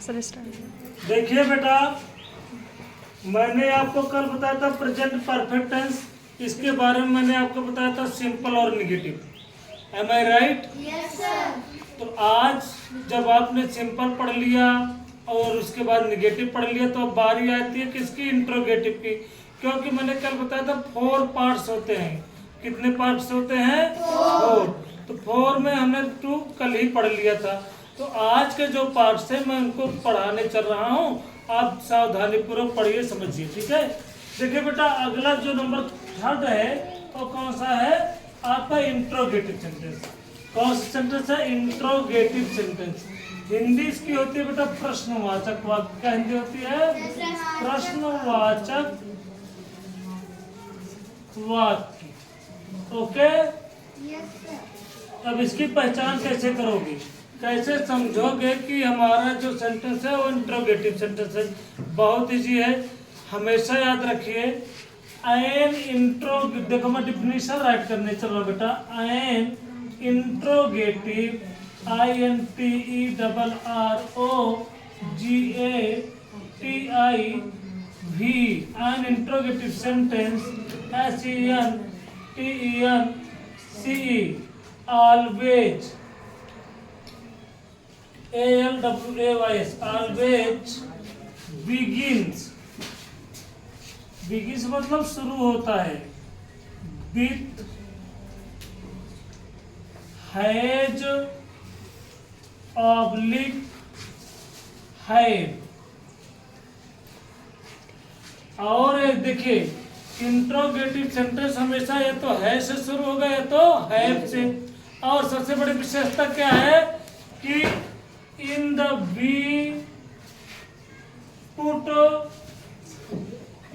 Sir start. देखिए बेटा, मैंने आपको कल बताया था प्रेजेंट परफेक्ट टेंस। इसके बारे में मैंने आपको बताया था सिंपल और निगेटिव। एम आई राइट? Yes sir. तो आज जब आपने सिंपल पढ़ लिया और उसके बाद निगेटिव पढ़ लिया, तो अब बारी आती है किसकी? इंट्रोगेटिव की। क्योंकि मैंने कल बताया था 4 पार्ट्स होते हैं। कितने पार्ट्स होते हैं? 4। तो 4 में हमने 2 कल ही पढ़ लिया था। तो आज के जो पार्ट्स हैं मैं उनको पढ़ाने चल रहा हूँ। आप सावधानी पूर्वक पढ़िए, समझिए, ठीक है? देखिए बेटा, अगला जो नंबर 3 है वो कौन सा है? आपका इंट्रोगेटिव सेंटेंस। कौन सा सेंटेंस है? Interrogative sentence. हिंदी इसकी होती है बेटा प्रश्नवाचक वाक्य। क्या हिंदी होती है? प्रश्नवाचक वाक्य। Okay, yes sir. अब इसकी पहचान कैसे करोगे? कैसे समझोगे कि हमारा जो सेंटेंस है वो इंट्रोगेटिव सेंटेंस है? बहुत इजी है, हमेशा याद रखिए। एन इंट्रो, देखो मैं डिफिनीशन राइट करने चल रहा हूँ बेटा। An interrogative, INTROGATIV, an interrogative sentence, SENTENCE, always, ALWAYS, always begins मतलब शुरू होता है। with, has, oblique, have। और एक देखिए, इंट्रोगेटिव सेंटेंस हमेशा या तो है से शुरू होगा या तो हैव से। और सबसे बड़ी विशेषता क्या है कि इन द बी पुट,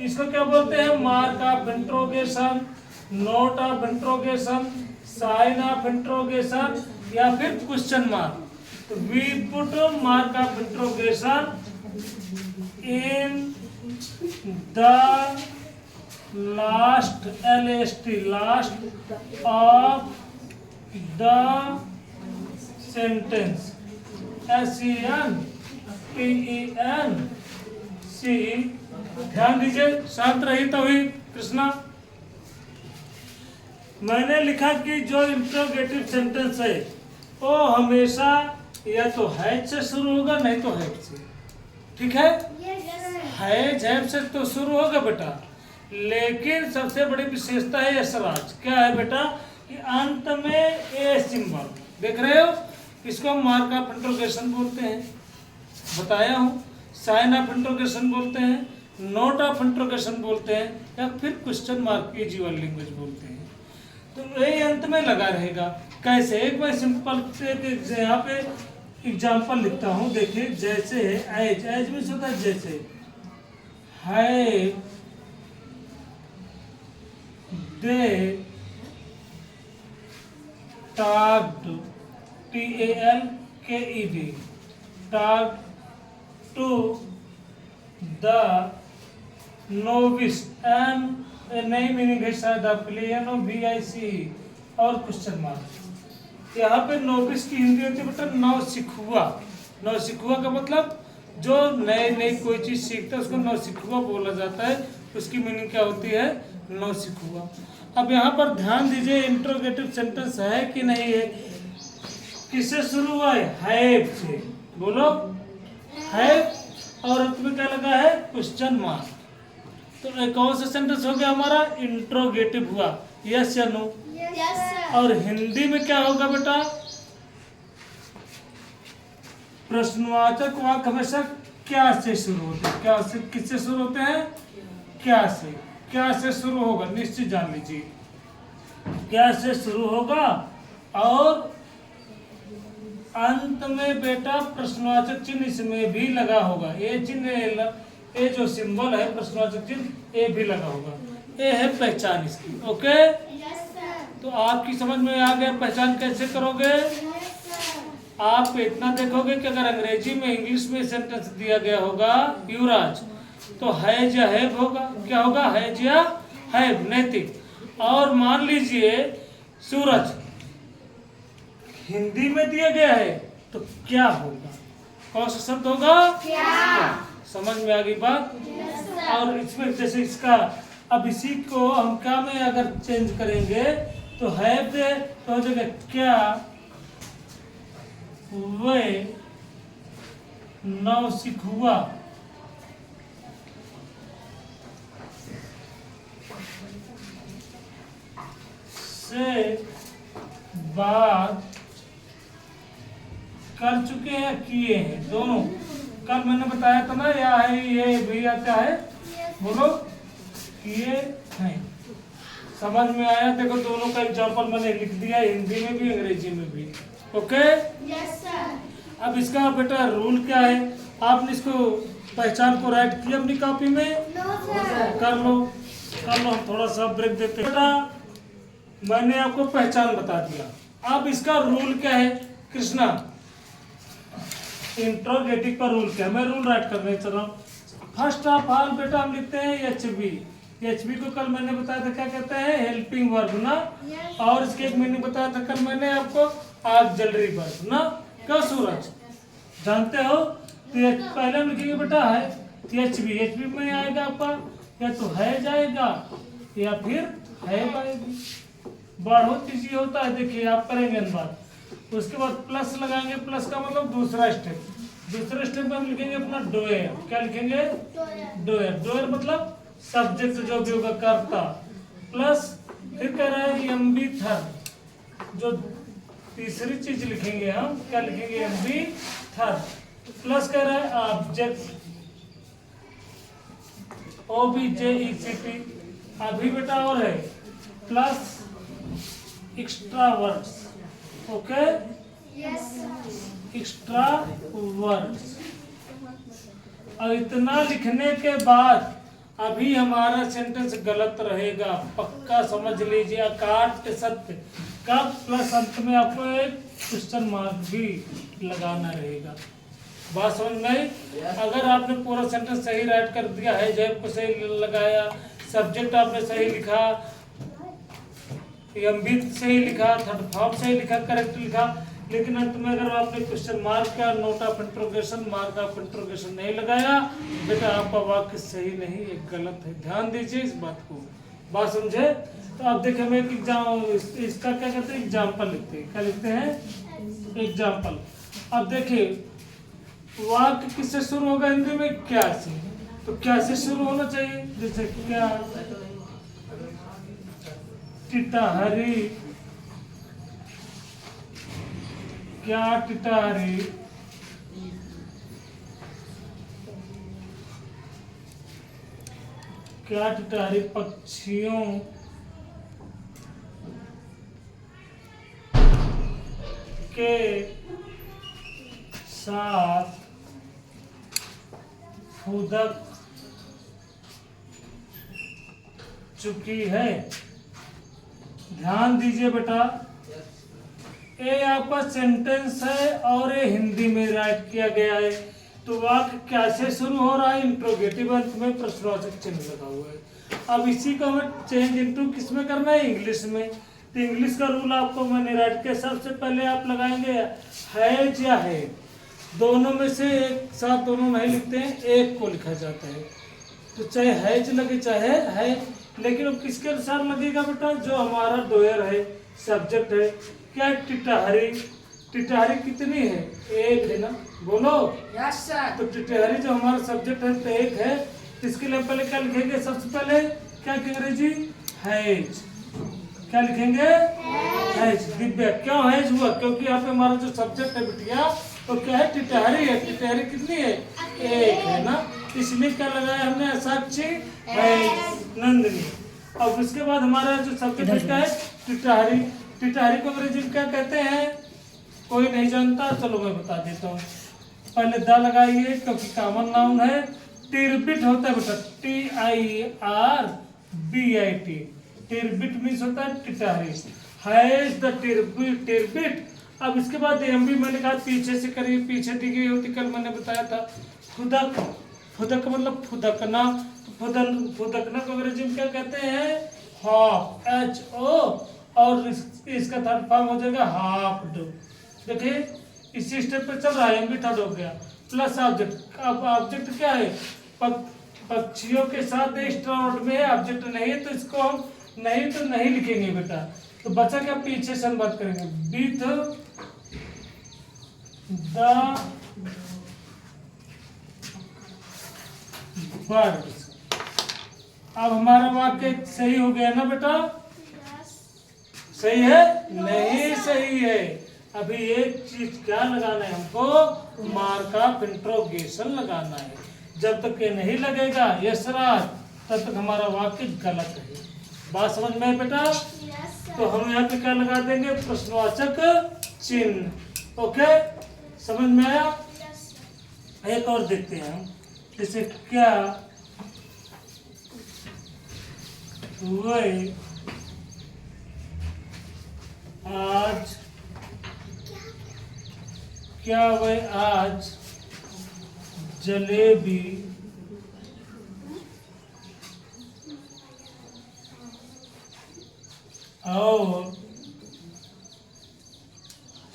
इसको क्या बोलते हैं? Mark of interrogation, note of interrogation, sign of interrogation, या फिर क्वेश्चन मार्क। तो we put mark of interrogation in the last, LAST, last of the sentence, SENTENCE। ध्यान दीजिए, शांत रही तभी कृष्णा। मैंने लिखा कि जो इंट्रोगेटिव सेंटेंस है वो हमेशा या तो हैज से शुरू होगा नहीं तो हैव से, ठीक है? हैज हैव से तो शुरू होगा बेटा, लेकिन सबसे बड़ी विशेषता है यशराज। क्या है बेटा? कि अंत में ए सिंबल देख रहे हो, इसको मार्क ऑफ इंट्रोगेशन बोलते हैं, बताया हूँ। साइन ऑफ इंट्रोगेशन बोलते हैं, नोट ऑफ इंट्रोगेशन बोलते हैं, या फिर क्वेश्चन मार्क की जीवन लैंग्वेज बोलते हैं। तो ये अंत में लगा रहेगा। कैसे? एक मैं सिंपल से यहाँ पे एग्जाम्पल लिखता हूँ। देखिए, जैसे है एज, एज में होता है जैसे। है दे talked, TALKED, talked to the novice, and नई मीनिंग है शायद आपके लिए, NOVICE और क्वेश्चन मार्क। यहाँ पे नोविस की हिंदी होती है बेटा नौसिखुआ। नौसिखुआ का मतलब जो नए नई कोई चीज सीखता है उसको नौसिखुआ बोला जाता है। उसकी मीनिंग क्या होती है? नौसिखुआ। अब यहाँ पर ध्यान दीजिए, इंट्रोगेटिव सेंटेंस है कि नहीं है? किससे शुरू हुआ है? हैव से। बोलो, हैव, और अंत में क्या लगा है? Question mark. तो कौन सा सेंटेंस हो गया हमारा? इंट्रोगेटिव हुआ। यस या नो? Yes sir. और हिंदी में क्या होगा बेटा? प्रश्नवाचक वाक्य हमेशा क्या से शुरू होते हैं। क्या से, किससे शुरू होते हैं? क्या से। क्या से शुरू होगा, निश्चित जान लीजिए। क्या से शुरू होगा और अंत में बेटा प्रश्नवाचक चिन्ह इसमें भी लगा होगा। ये चिन्ह, ये जो सिंबल है प्रश्नवाचक चिन्ह, ये भी लगा होगा। ये है पहचान इसकी। Okay, yes sir. तो आपकी समझ में आ गया पहचान कैसे करोगे? Yes sir. आप इतना देखोगे कि अगर अंग्रेजी में इंग्लिश में सेंटेंस दिया गया होगा युवराज, तो हैज या हैव होगा। क्या होगा? हैज या हैव, नैतिक। और मान लीजिए सूरज हिंदी में दिया गया है तो क्या होगा? कौन सा शब्द होगा? क्या। समझ में आ गई बात? Yes, sir. और इसमें जैसे इसका अब इसी को हम क्या में अगर चेंज करेंगे तो है तो हो जाएगा क्या वे नौसिखुआ से बात कर चुके हैं, किए हैं दोनों। कल मैंने बताया था ना, या है ये भी आता है, बोलो किए हैं। समझ में आया? देखो दोनों का एग्जाम्पल मैंने लिख दिया, हिंदी में भी अंग्रेजी में भी। ओके। Yes, sir. अब इसका बेटा रूल क्या है? आपने इसको पहचान को राइट किया अपनी कॉपी में? No, sir. कर लो हम थोड़ा सा ब्रेक देते हैं। बेटा मैंने आपको पहचान बता दिया। अब इसका रूल क्या है कृष्णा? इंट्रोगेटिव का रूल क्या है? मैं रूल राइट करने चल रहा हूँ। फर्स्ट ऑफ ऑल बेटा हम लिखते हैं एचबी। एचबी को कल मैंने बताया था क्या कहते हैं? हेल्पिंग वर्ब ना। Yes. और इसके एक मैंने बताया था कल मैंने आपको ऑक्सिलरी वर्ब ना। क्या सूरज जानते हो? तो ये पहले हम लिखेंगे बेटा है एचबी। एचबी में आएगा आपका या तो है जाएगा या फिर है आएगी। बहुत इजी होता है, देखिए आप करेंगे इन बात। उसके बाद प्लस लगाएंगे, प्लस का मतलब दूसरा स्टेप। दूसरे स्टेप में हम लिखेंगे अपना डोयर। क्या लिखेंगे? डोयर। डोयर मतलब सब्जेक्ट जो भी होगा कर्ता, प्लस फिर कह रहा है एमबी थर्ड, जो तीसरी चीज लिखेंगे हम क्या लिखेंगे? एमबी थर्ड, प्लस कह रहा है ऑब्जेक्ट OBJECT। अभी बेटा और है plus extra words. Okay, Yes, sir. Extra words. और इतना लिखने के बाद अभी हमारा सेंटेंस गलत रहेगा, पक्का समझ लीजिए। अकाट्य सत्य का प्लस अंत में आपको एक क्वेश्चन मार्क भी लगाना रहेगा। बात समझ में आई? अगर आपने पूरा सेंटेंस सही राइट कर दिया है, जैब को सही लगाया, सब्जेक्ट आपने सही लिखा, एमबी सही लिखा, थर्ड फॉर्म सही लिखा, करेक्ट लिखा, लेकिन अंत में अगर आपने क्वेश्चन मार्क का note of interrogation, mark of interrogation नहीं लगाया, बेटा आपका वाक्य सही नहीं, एक गलत है। ध्यान दीजिए इस बात को। बात समझे? तो अब देखिए हम एक एग्जाम इसका क्या कहते हैं? एग्जाम्पल लिखते हैं। क्या लिखते हैं? एग्जाम्पल। अब देखिए वाक्य किससे शुरू होगा हिंदी में? क्या से। तो क्या से शुरू होना चाहिए? जैसे क्या टिटहरी, क्या टिटहरी क्या टिटहरी पक्षियों के साथ फुदक चुकी है। ध्यान दीजिए बेटा, ये आपका सेंटेंस है और ये हिंदी में राइट किया गया है। तो वाक्य कैसे शुरू हो रहा है? इंट्रोगेटिव, अंत में प्रश्नवाचक चिन्ह लगा हुआ है। अब इसी को हमें चेंज इनटू किस में करना है? इंग्लिश में। तो इंग्लिश का रूल आपको मैंने राइट किया। सबसे पहले आप लगाएंगे हैज या है, दोनों में से एक साथ दोनों नहीं लिखते हैं, एक को लिखा जाता है। तो चाहे हैज लगे चाहे है, लेकिन अब किसके अनुसार लगेगा बेटा? जो हमारा डोयर है, सब्जेक्ट है। क्या टिटहरी, टिटहरी कितनी है? एक है ना, बोलो। Yes sir. तो टिटहरी जो हमारा सब्जेक्ट है तो एक है। इसके लिए पहले क्या लिखेंगे? सबसे पहले क्या लिखेंगे जी? हैज। क्या लिखेंगे? हैज। दिव्या क्यों हैज हुआ? क्योंकि यहाँ पे हमारा जो सब्जेक्ट है बिटिया तो क्या है? टिटहरी है। टिटहरी कितनी है? एक है ना, इसलिए क्या लगाया हमने? साक्षी हैज, नंदिनी। अब उसके बाद हमारा जो सब्जेक्ट है टिटहरी। टिटहरी को अंग्रेजी में क्या कहते हैं? कोई नहीं जानता, चलो मैं बता देता हूँ। पहले द लगाइए क्योंकि कॉमन नाउन है। टिरबिट होता है बेटा, TIRBIT। टिरबिट मीन्स होता है टिटहरी। Has the टिरबिट, टिरबिट। अब इसके बाद एमबी मैंने कहा पीछे से करिए, पीछे दी गई होती, कल मैंने बताया था। फुदक, फुदक मतलब फुदकना। तो फुदकना को अंग्रेजी में क्या कहते हैं? हॉप, HO, और इसका थर्ड फॉर्म हो जाएगा हाफ्ड। देखिए इसी स्टेप पे चल रहा है, एमबी थर्ड हो गया। Plus object. अब ऑब्जेक्ट क्या है? पक्षियों के साथ एक्स्ट्रा वर्ड में है, ऑब्जेक्ट नहीं है, तो इसको हम नहीं लिखेंगे बेटा। तो बचा क्या? पीछे से हम बात करेंगे विथ द बर्ड्स। अब हमारा वाक्य सही हो गया ना बेटा? सही है? नहीं सही है। अभी एक चीज क्या लगाना है हमको? मार्क ऑफ इंट्रोगेशन लगाना है। जब तक ये नहीं लगेगा यस राज, तब तक हमारा वाक्य गलत है। बात समझ में है बेटा? तो हम यहाँ पे क्या लगा देंगे? प्रश्नवाचक चिन्ह। ओके, समझ में आया? एक और देखते हैं हम, जैसे क्या वह आज, क्या वह आज जलेबी और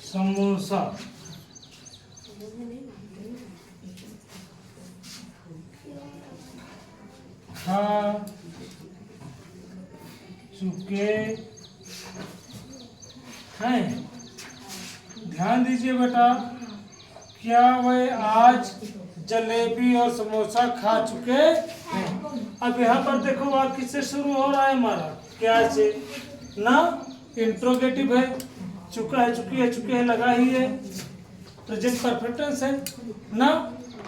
समोसा खा चुके हैं। ध्यान दीजिए बेटा, क्या वह आज जलेबी और समोसा खा चुके हैं। अब यहाँ पर देखो वाक्य किससे शुरू हो रहा है हमारा? क्या से ना? इंट्रोगेटिव है, चुका है, चुकी है, चुके हैं लगा ही है, प्रेजेंट परफेक्ट टेंस है ना।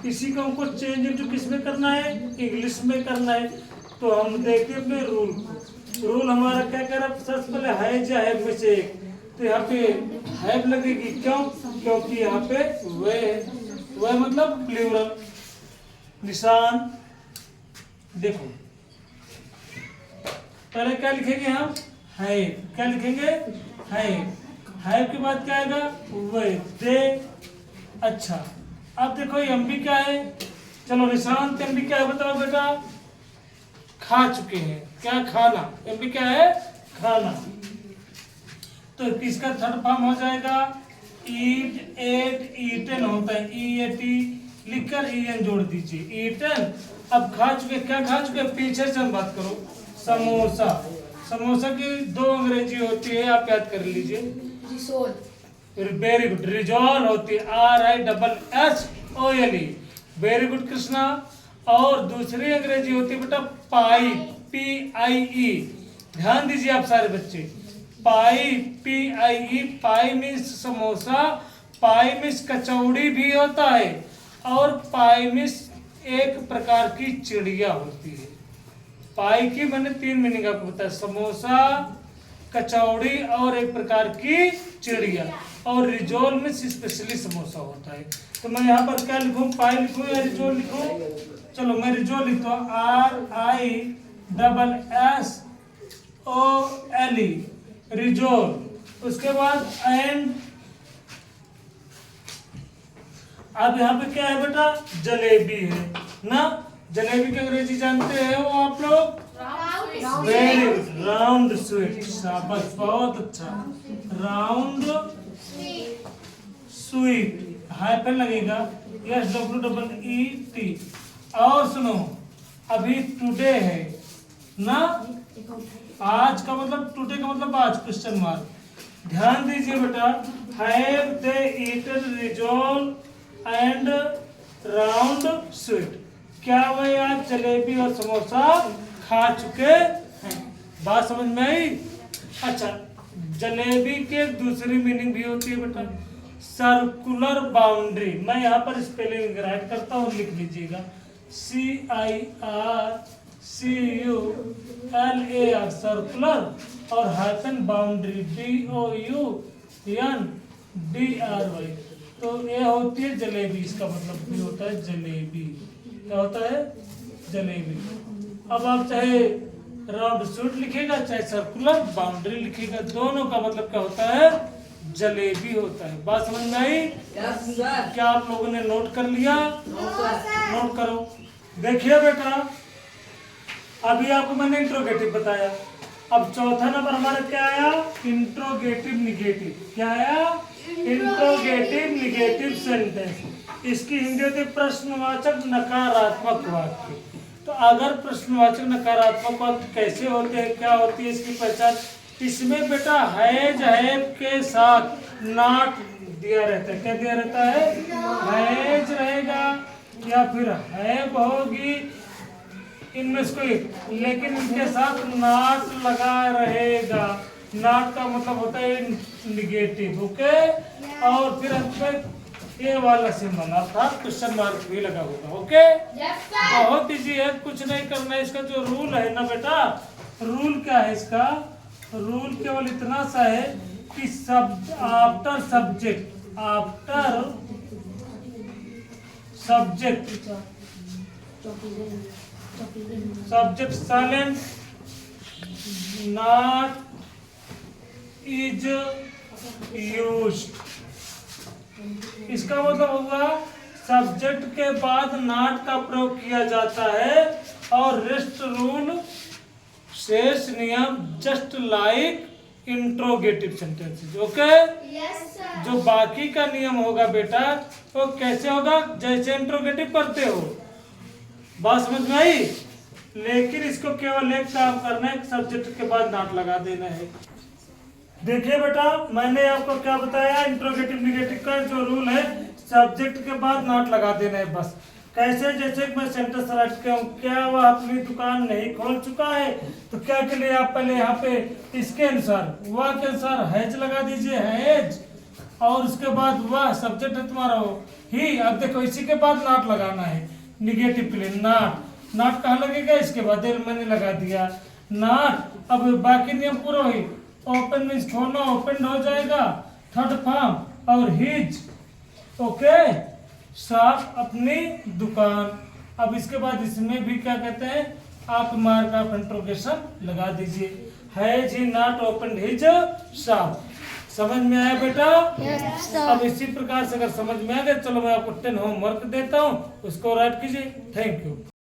इसी को हमको चेंज इनटू किस में करना है? इंग्लिश में करना है। तो हम देखते हैं अपने रूल को। रूल हमारा क्या कह रहा है? सबसे पहले है या है में से एक, तो यहाँ पे हैव लगेगी। क्यों? क्योंकि यहाँ पे वह मतलब प्लूरल। निशान देखो, पहले क्या लिखेंगे हम? है। क्या लिखेंगे? है के बाद क्या आएगा? वह, दे। अच्छा, अब देखो एम भी क्या है? चलो निशान एम भी क्या है बताओ बेटा? खा चुके हैं। क्या? खाना। एम भी क्या है? खाना। तो किसका थर्ड फॉर्म हो जाएगा? ईट, एट, ईटन होता है। ईएटी लिखकर ईएन जोड़ दीजिए, ईटन। अब खा चुके, क्या खा चुके? पीछे से हम बात करो, समोसा। समोसा की दो अंग्रेजी होती है, आप याद कर लीजिए। Very good. रिजॉल होती है, RISSOLE। Very good Krishna. और दूसरी अंग्रेजी होती है बेटा पाई, PIE। ध्यान दीजिए आप सारे बच्चे, pie, PIE। Pie means samosa, pie means kachori भी होता है, और पाई मीन्स एक प्रकार की चिड़िया होती है। पाई की मैंने 3 मीनिंग आपको बताया, समोसा, कचौड़ी और एक प्रकार की चिड़िया। और रिजोल में स्पेशली समोसा होता है। तो मैं यहाँ पर क्या लिखूं? पाई लिखूं या रिजोल लिखूं? चलो मैं रिजोल लिखता हूँ, RISSOLE, रिजोल। उसके बाद एंड। अब यहाँ पे क्या है बेटा? जलेबी है ना। जलेबी की अंग्रेजी जानते हैं वो आप लोग? Very good, round sweet. शाबाश, बहुत अच्छा। राउंड स्वीट, हाइफन लगेगा, SWEET। और सुनो, अभी टुडे है ना। आज का मतलब, टुडे का मतलब आज, क्वेश्चन मार्क। ध्यान दीजिए बेटा, हैव दे ईटन रिजोल एंड राउंड स्वीट। क्या वह आज जलेबी और समोसा खा चुके हैं? बात समझ में आई? अच्छा, जलेबी के दूसरी मीनिंग भी होती है बेटा, सर्कुलर बाउंड्री। मैं यहाँ पर स्पेलिंग राइट करता हूँ, लिख लीजिएगा, CIRCULAR, सर्कुलर, और हाइफन बाउंड्री, BOUNDRY। तो ये होती है जलेबी। इसका मतलब भी होता है जलेबी। क्या होता है? जलेबी। अब आप चाहे राउंड स्वीट लिखेगा, चाहे सर्कुलर बाउंड्री लिखेगा, दोनों का मतलब क्या होता है? जलेबी होता है। बात समझ में आई? क्या आप लोगों ने नोट कर लिया? नोट करो। देखिए बेटा, अभी आपको मैंने इंट्रोगेटिव बताया। अब चौथा नंबर हमारा क्या आया? Interrogative negative. क्या आया? Interrogative negative sentence. इसकी हिंदी होती है प्रश्नवाचक नकारात्मक वाक्य। तो अगर प्रश्नवाचक नकारात्मक वाक्य कैसे होते हैं, क्या होती है इसकी पहचान, इसमें बेटा हैज हैव के साथ नॉट दिया रहता है। क्या दिया रहता है? हैज रहेगा या फिर हैव होगी, इनमें से कोई, लेकिन इनके साथ नॉट लगा रहेगा। नॉट का मतलब होता है निगेटिव, ओके। और फिर अंत में ये वाला सिंबल अर्थात क्वेश्चन मार्क भी लगा होगा, ओके। बहुत इजी है, कुछ नहीं करना है। इसका जो रूल है ना बेटा, रूल क्या है इसका? रूल केवल इतना सा है कि after subject silent not is used. इसका मतलब हुआ सब्जेक्ट के बाद नॉट का प्रयोग किया जाता है और रेस्ट रूल शेष नियम just like interrogative sentences, okay. जो बाकी का नियम होगा बेटा वो कैसे होगा? जैसे इंट्रोगेटिव करते हो, बात समझ में आई? लेकिन इसको केवल एक काम करना है, सब्जेक्ट के बाद नॉट लगा देना है। देखिए बेटा, मैंने आपको क्या बताया, इंट्रोगेटिव निगेटिव का जो रूल है, सब्जेक्ट के बाद नॉट लगा देना है बस। कैसे? जैसे मैं सेंटेंस रट के हूँ, क्या वह अपनी दुकान नहीं खोल चुका है? तो क्या के लिए आप पहले यहाँ पे इसके अनुसार, वह के अनुसार हैज लगा दीजिए, हैज, और उसके बाद वह सब्जेक्ट है तुम्हारा हो ही। अब देखो इसी के बाद नॉट लगाना है निगेटिव के लिए, नॉट। नॉट कहाँ लगेगा? इसके बाद मैंने लगा दिया नॉट। अब बाकी नियम पूरा हुई। ओपन मीन्स खोलना, ओपन हो जाएगा, थर्ड फॉर्म। और हिज, ओके, शॉप अपनी दुकान। अब इसके बाद इसमें भी क्या कहते हैं, आप मार्क ऑफ इंट्रोगेशन लगा दीजिए, has he not open his shop. समझ में आया बेटा? अब इसी प्रकार से अगर समझ में आ गया, चलो मैं आपको 10 होमवर्क देता हूँ, उसको राइट कीजिए। Thank you.